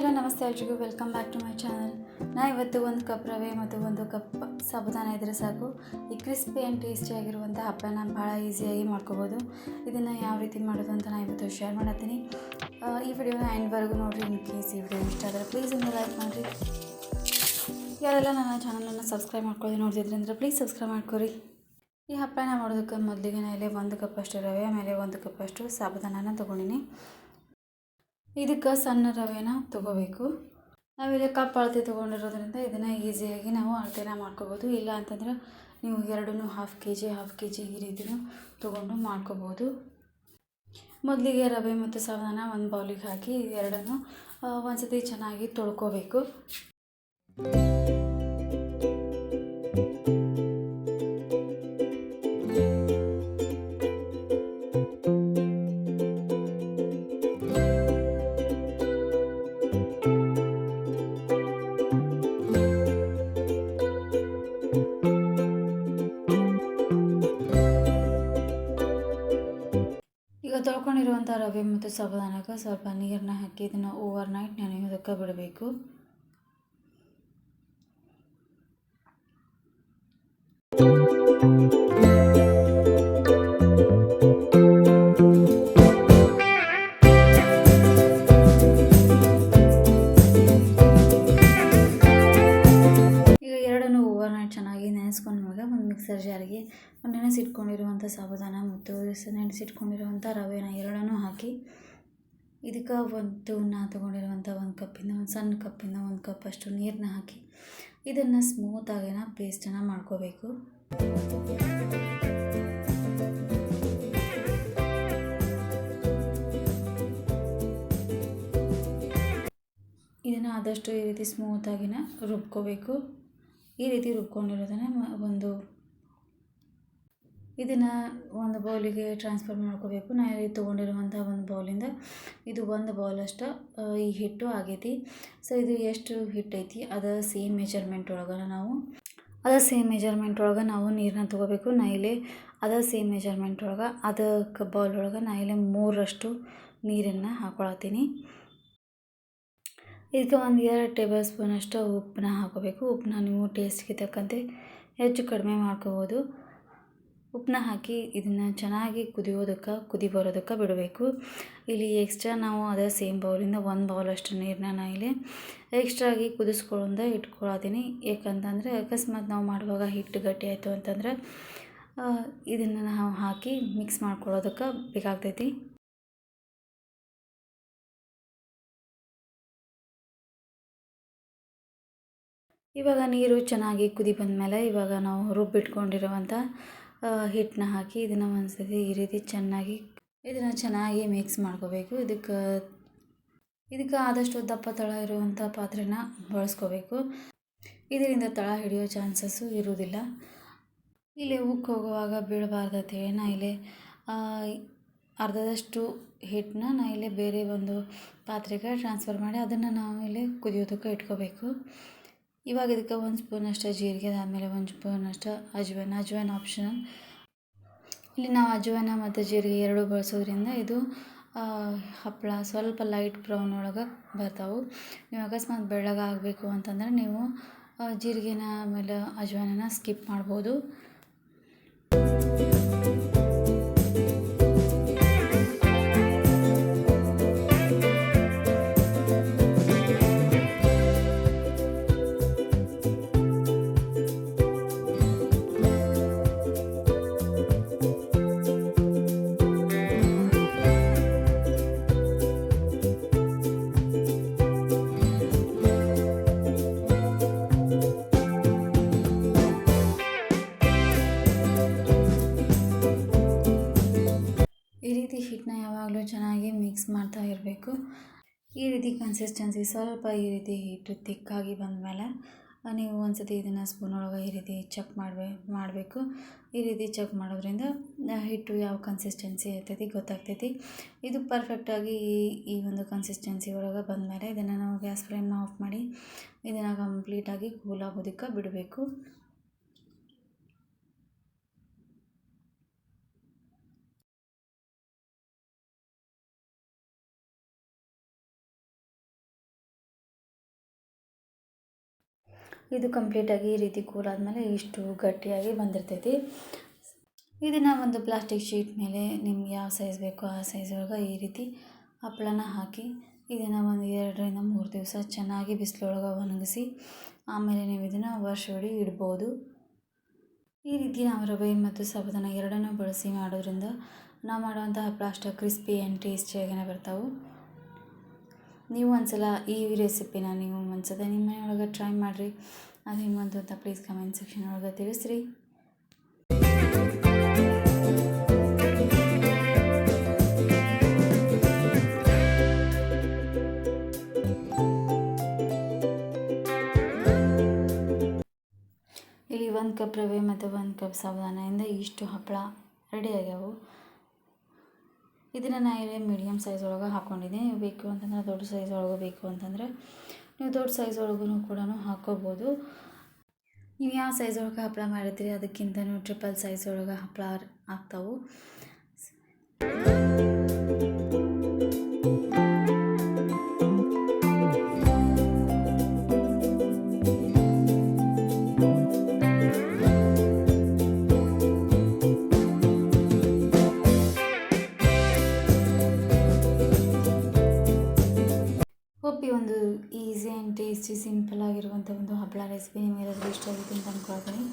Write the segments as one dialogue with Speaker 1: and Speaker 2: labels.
Speaker 1: Hello ನಮಸ್ತೆ ಎಲ್ರಿಗೂ welcome back to my channel. ಇವತ್ತು ಒಂದು ಕಪ್ ರವೆ ಮತ್ತು ಒಂದು ಕಪ್ ಸಾಬುದಾನ ಇದ್ದರೆ ಸಾಕು ಈ ಕ್ರಿಸ್ಪಿ ಆ್ಯಂಡ್ ಟೇಸ್ಟಿಯಾಗಿರುವಂಥ ಹಪ್ಪಳನ ಭಾಳ ಈಸಿಯಾಗಿ ಮಾಡ್ಕೋಬೋದು. ಇದನ್ನು ಯಾವ ರೀತಿ ಮಾಡೋದು ಅಂತ ನಾನು ಇವತ್ತು ಶೇರ್ ಮಾಡತ್ತೀನಿ. ಈ ವಿಡಿಯೋನ ಎಂಡ್ವರೆಗೂ ನೋಡಿರಿ. ಇನ್ ಕೇಸ್ ಈ ವಿಡಿಯೋ ಇಷ್ಟ ಆದರೆ ಪ್ಲೀಸ್ ಒಂದು ಲೈಕ್ ಮಾಡಿರಿ. ಯಾರೆಲ್ಲ ನನ್ನ ಚಾನಲನ್ನು ಸಬ್ಸ್ಕ್ರೈಬ್ ಮಾಡ್ಕೊಳ್ಳಿ ನೋಡ್ತಿದ್ರಿ ಅಂದರೆ ಪ್ಲೀಸ್ ಸಬ್ಸ್ಕ್ರೈಬ್ ಮಾಡ್ಕೊರಿ. ಈ ಹಪ್ಪಳನ ಮಾಡೋದಕ್ಕೆ ಮೊದಲಿಗೆ ನಾನು ಇಲ್ಲಿ 1 ಕಪ್ಪಷ್ಟು ರವೆ ಆಮೇಲೆ 1 ಕಪ್ಪಷ್ಟು ಸಾಬುದಾನನ ತೊಗೊಂಡಿನಿ. ಇದಕ್ಕೆ ಸಣ್ಣ ರವೆನ ತೊಗೋಬೇಕು. ನಾವಿಲ್ಲಿ ಕಪ್ ಅಳತೆ ತೊಗೊಂಡಿರೋದ್ರಿಂದ ಇದನ್ನು ಈಸಿಯಾಗಿ ನಾವು ಅಳತೆನ ಮಾಡ್ಕೋಬೋದು. ಇಲ್ಲ ಅಂತಂದ್ರೆ ನೀವು ಎರಡನ್ನೂ ಹಾಫ್ ಕೆ ಜಿ ಈ ರೀತಿಯೂ ತೊಗೊಂಡು ಮಾಡ್ಕೋಬೋದು. ಮೊದಲಿಗೆ ರವೆ ಮತ್ತು ಸಾಬುದಾನ ಒಂದು ಬೌಲಿಗೆ ಹಾಕಿ ಎರಡನ್ನೂ ಒಂದು ಸತಿ ಚೆನ್ನಾಗಿ ತೊಳ್ಕೋಬೇಕು. ಈಗ ತೊಳ್ಕೊಂಡಿರುವಂಥ ರವೆ ಮತ್ತು ಸಾಬುದಾನಕ್ಕೆ ಸ್ವಲ್ಪ ನೀರನ್ನ ಹಾಕಿ ಇದನ್ನು ಓವರ್ ನೈಟ್ ನೆನೆಯೋದಕ್ಕೆ ಬಿಡಬೇಕು. ಈಗ ಎರಡನ್ನು ಓವರ್ ನೈಟ್ ಚೆನ್ನಾಗಿ ನೆನೆಸ್ಕೊಂಡ್ಮೇಲೆ ಒಂದು ಮಿಕ್ಸರ್ ಜಾರಿಗೆ ನೆನೆಸಿಟ್ಕೊಂಡಿರುವಂಥ ಸಾಬುದಾನ ಮತ್ತು ನೆನೆಸಿಟ್ಕೊಂಡಿರುವಂಥ ರವೆನ ಎರಡನ್ನೂ ಹಾಕಿ ಇದಕ್ಕೆ ನಾ ತೊಗೊಂಡಿರುವಂಥ ಒಂದು ಸಣ್ಣ ಕಪ್ಪಿಂದ 1 ಕಪ್ಪಷ್ಟು ನೀರನ್ನ ಹಾಕಿ ಇದನ್ನು ಸ್ಮೂತಾಗಿನ ಪೇಸ್ಟನ್ನು ಮಾಡ್ಕೋಬೇಕು. ಇದನ್ನು ಆದಷ್ಟು ಈ ರೀತಿ ಸ್ಮೂತಾಗಿನ ರುಬ್ಕೋಬೇಕು. ಈ ರೀತಿ ರುಬ್ಕೊಂಡಿರೋದನ್ನು ಇದನ್ನು ಒಂದು ಬೌಲಿಗೆ ಟ್ರಾನ್ಸ್ಫರ್ ಮಾಡ್ಕೋಬೇಕು. ನಾನು ಇಲ್ಲಿ ತೊಗೊಂಡಿರುವಂಥ ಒಂದು ಬೌಲಿಂದ ಇದು 1 ಬೌಲಷ್ಟು ಈ ಹಿಟ್ಟು ಆಗೈತಿ. ಸೊ ಇದು ಎಷ್ಟು ಹಿಟ್ಟು ಐತಿ ಅದೇ ಸೇಮ್ ಮೆಜರ್ಮೆಂಟ್ ಒಳಗೆ ನಾವು ನೀರನ್ನ ತೊಗೋಬೇಕು. ನಾ ಇಲ್ಲಿ ಅದೇ ಸೇಮ್ ಮೆಜರ್ಮೆಂಟ್ ಒಳಗೆ ಅದಕ್ಕೆ ಬೌಲ್ ಒಳಗೆ ನಾ ಇಲ್ಲಿ 3ರಷ್ಟು ನೀರನ್ನು ಹಾಕೊಳತ್ತೀನಿ. ಇದಕ್ಕೆ 2 ಟೇಬಲ್ ಸ್ಪೂನಷ್ಟು ಉಪ್ಪನ್ನ ಹಾಕೋಬೇಕು. ಉಪ್ಪನ್ನ ನೀವು ಟೇಸ್ಟ್ಗೆ ತಕ್ಕಂತೆ ಹೆಚ್ಚು ಕಡಿಮೆ ಮಾಡ್ಕೋಬೋದು. ಉಪ್ಪನ್ನ ಹಾಕಿ ಇದನ್ನು ಚೆನ್ನಾಗಿ ಕುದಿ ಬರೋದಕ್ಕೆ ಬಿಡಬೇಕು. ಇಲ್ಲಿ ಎಕ್ಸ್ಟ್ರಾ ನಾವು ಅದೇ ಸೇಮ್ ಬೌಲಿಂದ 1 ಬೌಲಷ್ಟು ನೀರನ್ನ ನಾ ಇಲ್ಲಿ ಎಕ್ಸ್ಟ್ರಾಗಿ ಕುದಿಸ್ಕೊಂಡು ಇಟ್ಕೊಳತ್ತೀನಿ. ಯಾಕಂತಂದರೆ ಅಕಸ್ಮಾತ್ ನಾವು ಮಾಡುವಾಗ ಹಿಟ್ಟು ಗಟ್ಟಿ ಆಯಿತು ಅಂತಂದರೆ ಇದನ್ನು ನಾವು ಹಾಕಿ ಮಿಕ್ಸ್ ಮಾಡ್ಕೊಳ್ಳೋದಕ್ಕೆ ಬೇಕಾಗ್ತೈತಿ. ಇವಾಗ ನೀರು ಚೆನ್ನಾಗಿ ಕುದಿ ಬಂದಮೇಲೆ ಇವಾಗ ನಾವು ರುಬ್ಬಿಟ್ಕೊಂಡಿರುವಂಥ ಹಿಟ್ಟನ್ನ ಹಾಕಿ ಇದನ್ನು ಒಂದು ಸತಿ ಈ ರೀತಿ ಚೆನ್ನಾಗಿ ಮಿಕ್ಸ್ ಮಾಡ್ಕೋಬೇಕು. ಇದಕ್ಕೆ ಆದಷ್ಟು ದಪ್ಪ ತಳ ಇರುವಂಥ ಪಾತ್ರೆನ ಬಳಸ್ಕೋಬೇಕು. ಇದರಿಂದ ತಳ ಹಿಡಿಯೋ ಚಾನ್ಸಸ್ಸು ಇರುವುದಿಲ್ಲ. ಇಲ್ಲಿ ಉಕ್ಕಿ ಹೋಗುವಾಗ ಬೀಳಬಾರ್ದಂತೇಳಿ ನಾ ಇಲ್ಲಿ ಅರ್ಧದಷ್ಟು ಹಿಟ್ಟನ್ನ ನಾ ಇಲ್ಲಿ ಬೇರೆ ಒಂದು ಪಾತ್ರೆಗೆ ಟ್ರಾನ್ಸ್ಫರ್ ಮಾಡಿ ಅದನ್ನು ನಾವು ಇಲ್ಲಿ ಕುದಿಯೋದಕ್ಕೆ ಇಟ್ಕೋಬೇಕು. ಇವಾಗ ಇದಕ್ಕೆ 1 ಸ್ಪೂನಷ್ಟು ಜೀರಿಗೆ, ಅದಾದಮೇಲೆ 1 ಸ್ಪೂನಷ್ಟು ಅಜ್ವೈನ್ ಆಪ್ಷನಲ್. ಇಲ್ಲಿ ನಾವು ಅಜ್ವೈನ ಮತ್ತು ಜೀರಿಗೆ ಎರಡೂ ಬಳಸೋದ್ರಿಂದ ಇದು ಹಪ್ಪಳ ಸ್ವಲ್ಪ ಲೈಟ್ ಬ್ರೌನ್ ಒಳಗೆ ಬರ್ತಾವೆ. ನೀವು ಅಕಸ್ಮಾತ್ ಬೆಳ್ಳಗಾಗಬೇಕು ಅಂತಂದರೆ ನೀವು ಜೀರಿಗೆನ ಆಮೇಲೆ ಅಜ್ವೈನನ್ನು ಸ್ಕಿಪ್ ಮಾಡ್ಬೋದು. ಈ ರೀತಿ ಹಿಟ್ಟನ್ನ ಯಾವಾಗಲೂ ಚೆನ್ನಾಗಿ ಮಿಕ್ಸ್ ಮಾಡ್ತಾ ಇರಬೇಕು. ಈ ರೀತಿ ಕನ್ಸಿಸ್ಟೆನ್ಸಿ ಸ್ವಲ್ಪ ಈ ರೀತಿ ಹಿಟ್ಟು ತಿಕ್ಕಾಗಿ ಬಂದಮೇಲೆ ನೀವು ಒಂದು ಸತಿ ಇದನ್ನು ಸ್ಪೂನ್ ಒಳಗೆ ಈ ರೀತಿ ಚೆಕ್ ಮಾಡಬೇಕು. ಈ ರೀತಿ ಚೆಕ್ ಮಾಡೋದ್ರಿಂದ ಹಿಟ್ಟು ಯಾವ ಕನ್ಸಿಸ್ಟೆನ್ಸಿ ಇರ್ತೈತಿ ಗೊತ್ತಾಗ್ತೈತಿ. ಇದು ಪರ್ಫೆಕ್ಟಾಗಿ ಈ ಒಂದು ಕನ್ಸಿಸ್ಟೆನ್ಸಿ ಒಳಗೆ ಬಂದಮೇಲೆ ಇದನ್ನು ನಾವು ಗ್ಯಾಸ್ ಫ್ಲೇಮ್ನ ಆಫ್ ಮಾಡಿ ಇದನ್ನು ಕಂಪ್ಲೀಟಾಗಿ ಕೂಲ್ ಆಗೋದಕ್ಕೆ ಬಿಡಬೇಕು. ಇದು ಕಂಪ್ಲೀಟಾಗಿ ಈ ರೀತಿ ಕೂಲ್ ಆದಮೇಲೆ ಇಷ್ಟು ಗಟ್ಟಿಯಾಗಿ ಬಂದಿರ್ತೈತಿ. ಇದನ್ನು ಒಂದು ಪ್ಲಾಸ್ಟಿಕ್ ಶೀಟ್ ಮೇಲೆ ನಿಮ್ಗೆ ಯಾವ ಸೈಜ್ ಬೇಕೋ ಆ ಸೈಜ್ ಒಳಗೆ ಈ ರೀತಿ ಹಪ್ಪಳನ ಹಾಕಿ ಇದನ್ನು ಒಂದು 2ರಿಂದ 3 ದಿವಸ ಚೆನ್ನಾಗಿ ಬಿಸಿಲೊಳಗೆ ಒಣಗಿಸಿ ಆಮೇಲೆ ನೀವು ಇದನ್ನು ವರ್ಷವಿಡೀ ಇಡ್ಬೋದು. ಈ ರೀತಿ ನಾವು ರವೆ ಮತ್ತು ಸಾಬೂದಾನ ಎರಡನ್ನೂ ಬಳಸಿ ಮಾಡೋದ್ರಿಂದ ನಾವು ಮಾಡುವಂಥ ಹಪ್ಪಳ ಅಷ್ಟು ಕ್ರಿಸ್ಪಿ ಆ್ಯಂಡ್ ಟೇಸ್ಟಿಯಾಗಿನೇ ಬರ್ತಾವೆ. ನೀವು ಒಂದ್ಸಲ ಈ ರೆಸಿಪಿನ ನೀವು ಒಂದ್ಸಲ ನಿಮ್ಮ ಮನೆಯೊಳಗೆ ಟ್ರೈ ಮಾಡಿರಿ. ಅದು ಹೆಂಗೆ ಬಂತು ಅಂತ ಪ್ಲೀಸ್ ಕಮೆಂಟ್ ಸೆಕ್ಷನ್ ಒಳಗೆ ತಿಳಿಸ್ರಿ. ಇಲ್ಲಿ 1 ಕಪ್ ರವೆ ಮತ್ತು 1 ಕಪ್ ಸಾಬೂದಾನದಿಂದ ಇಷ್ಟು ಹಪ್ಪಳ ರೆಡಿ ಆಗ್ಯಾವು. ಇದನ್ನು ನಾನು ಇಲ್ಲಿ ಮೀಡಿಯಮ್ ಸೈಜ್ ಒಳಗೆ ಹಾಕ್ಕೊಂಡಿದ್ದೀನಿ. ನೀವು ಬೇಕು ಅಂತಂದ್ರೆ ದೊಡ್ಡ ಸೈಜ್ ಒಳಗೆ ಬೇಕು ಅಂತಂದರೆ ನೀವು ದೊಡ್ಡ ಸೈಜ್ ಒಳಗೂ ಕೂಡ ಹಾಕ್ಕೋಬೋದು. ನೀವು ಯಾವ ಸೈಜ್ ಒಳಗೆ ಹಪ್ಪಳ ಮಾಡಿರ್ತೀರಿ ಅದಕ್ಕಿಂತನೂ ಟ್ರಿಪಲ್ ಸೈಜ್ ಒಳಗೆ ಹಪ್ಪಳ ಆಗ್ತಾವೆ. ಹೋಪ್ ಈ ಒಂದು ಈಸಿ ಆ್ಯಂಡ್ ಟೇಸ್ಟಿ ಸಿಂಪಲ್ ಆಗಿರುವಂಥ ಒಂದು ಹಪ್ಪಳ ರೆಸಿಪಿ ನಿಮಗೆಲ್ಲರಿಗೂ ಇಷ್ಟ ಆಗಿತ್ತು ಅಂತ ಅಂದ್ಕೊಳ್ತೀನಿ.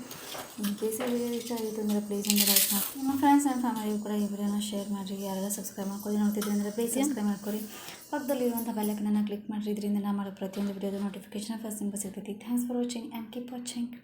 Speaker 1: ಇನ್ ಕೇಸ್ ವಿಡಿಯೋ ಇಷ್ಟ ಆಗಿತ್ತು ಅಂದರೆ ಪ್ಲೀಸ್ ಒಂದು ಲೈಕ್ ಮಾಡಿ, ನಿಮ್ಮ ಫ್ರೆಂಡ್ಸ್ ಆ್ಯಂಡ್ ಫ್ಯಾಮಿಲಿಗೂ ಕೂಡ ಈ ವಿಡಿಯೋನ ಶೇರ್ ಮಾಡಿರಿ. ಯಾರೆಲ್ಲ ಸಬ್ಸ್ಕ್ರೈಬ್ ಮಾಡ್ಕೊಳ್ಳಿ ನೋಡ್ತಿದ್ರಿ ಅಂದರೆ ಪ್ಲೀಸ್ ಸಬ್ಸ್ಕ್ರೈಬ್ ಮಾಡ್ಕೊಳ್ಳಿ. ಪಕ್ಕದಲ್ಲಿರುವಂಥ ಬೆಲ್ ಐಕನನ್ನು ಕ್ಲಿಕ್ ಮಾಡಿರಿ. ಇದರಿಂದ ನಾವು ಮಾಡೋ ಪ್ರತಿಯೊಂದು ವಿಡಿಯೋದ ನೋಟಿಫಿಕೇಶನ್ ಫಸ್ಟ್ ನಿಮಗೆ ಸಿಗ್ತೈತಿ. Thanks for watching and keep watching.